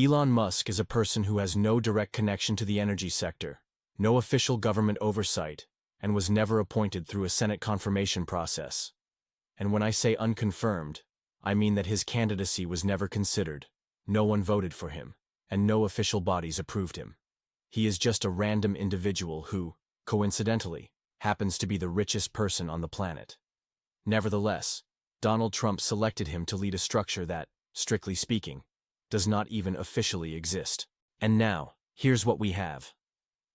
Elon Musk is a person who has no direct connection to the energy sector, no official government oversight, and was never appointed through a Senate confirmation process. And when I say unconfirmed, I mean that his candidacy was never considered, no one voted for him, and no official bodies approved him. He is just a random individual who, coincidentally, happens to be the richest person on the planet. Nevertheless, Donald Trump selected him to lead a structure that, strictly speaking, does not even officially exist. And now, here's what we have.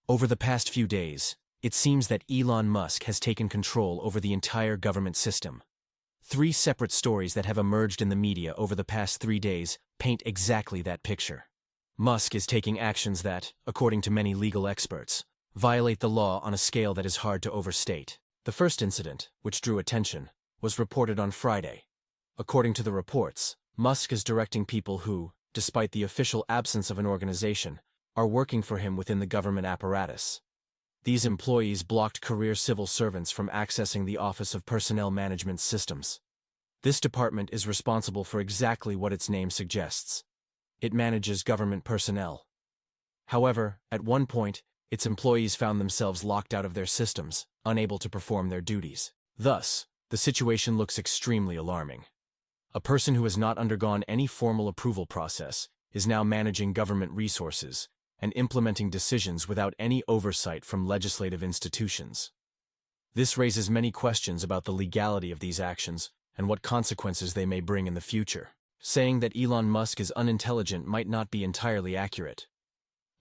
Over the past few days, it seems that Elon Musk has taken control over the entire government system. 3 separate stories that have emerged in the media over the past 3 days paint exactly that picture. Musk is taking actions that, according to many legal experts, violate the law on a scale that is hard to overstate. The first incident, which drew attention, was reported on Friday. According to the reports, Musk is directing people who, despite the official absence of an organization, are working for him within the government apparatus. These employees blocked career civil servants from accessing the Office of Personnel Management Systems. This department is responsible for exactly what its name suggests. It manages government personnel. However, at one point, its employees found themselves locked out of their systems, unable to perform their duties. Thus, the situation looks extremely alarming. A person who has not undergone any formal approval process is now managing government resources and implementing decisions without any oversight from legislative institutions. This raises many questions about the legality of these actions and what consequences they may bring in the future. Saying that Elon Musk is unintelligent might not be entirely accurate.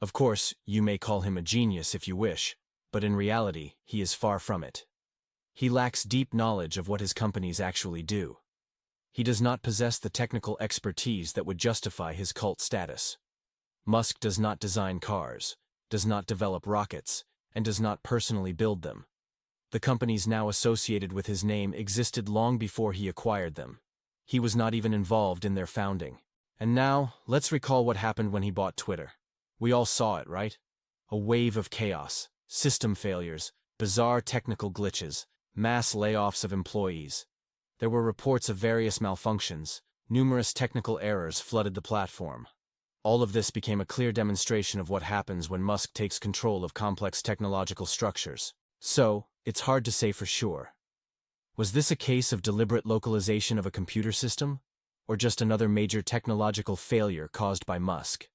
Of course, you may call him a genius if you wish, but in reality, he is far from it. He lacks deep knowledge of what his companies actually do. He does not possess the technical expertise that would justify his cult status. Musk does not design cars, does not develop rockets, and does not personally build them. The companies now associated with his name existed long before he acquired them. He was not even involved in their founding. And now, let's recall what happened when he bought Twitter. We all saw it, right? A wave of chaos, system failures, bizarre technical glitches, mass layoffs of employees. There were reports of various malfunctions, numerous technical errors flooded the platform. All of this became a clear demonstration of what happens when Musk takes control of complex technological structures. So, it's hard to say for sure. Was this a case of deliberate localization of a computer system, or just another major technological failure caused by Musk?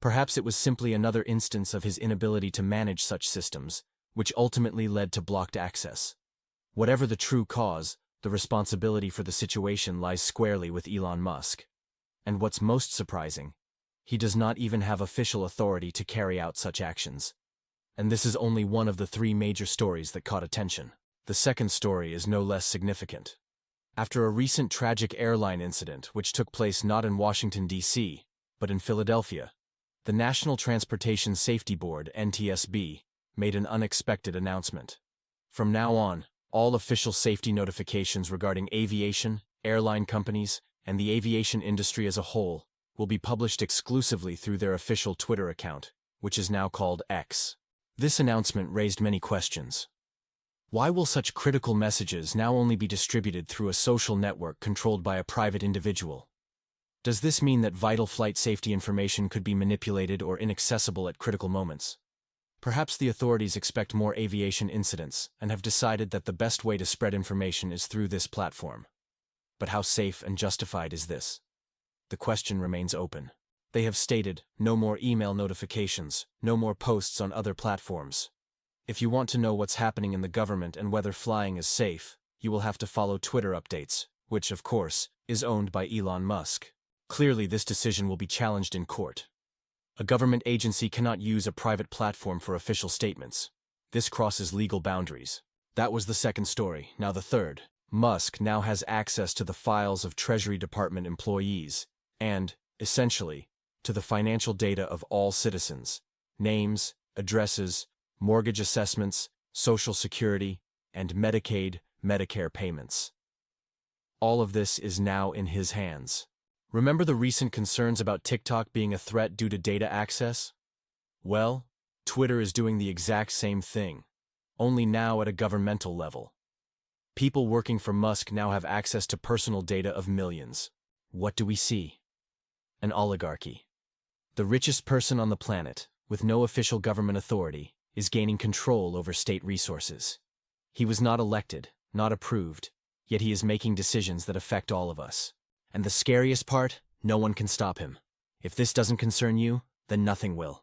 Perhaps it was simply another instance of his inability to manage such systems, which ultimately led to blocked access. Whatever the true cause, the responsibility for the situation lies squarely with Elon Musk. And what's most surprising, he does not even have official authority to carry out such actions. And this is only one of the 3 major stories that caught attention. The second story is no less significant. After a recent tragic airline incident which took place not in Washington, D.C., but in Philadelphia, the National Transportation Safety Board, NTSB, made an unexpected announcement. From now on, all official safety notifications regarding aviation, airline companies, and the aviation industry as a whole will be published exclusively through their official Twitter account, which is now called X. This announcement raised many questions. Why will such critical messages now only be distributed through a social network controlled by a private individual? Does this mean that vital flight safety information could be manipulated or inaccessible at critical moments? Perhaps the authorities expect more aviation incidents and have decided that the best way to spread information is through this platform. But how safe and justified is this? The question remains open. They have stated, no more email notifications, no more posts on other platforms. If you want to know what's happening in the government and whether flying is safe, you will have to follow Twitter updates, which, of course, is owned by Elon Musk. Clearly, this decision will be challenged in court. A government agency cannot use a private platform for official statements. This crosses legal boundaries. That was the second story. Now the third. Musk now has access to the files of Treasury Department employees and, essentially, to the financial data of all citizens: names, addresses, mortgage assessments, Social Security, and Medicaid, Medicare payments. All of this is now in his hands. Remember the recent concerns about TikTok being a threat due to data access? Well, Twitter is doing the exact same thing, only now at a governmental level. People working for Musk now have access to personal data of millions. What do we see? An oligarchy. The richest person on the planet, with no official government authority, is gaining control over state resources. He was not elected, not approved, yet he is making decisions that affect all of us. And the scariest part, no one can stop him. If this doesn't concern you, then nothing will.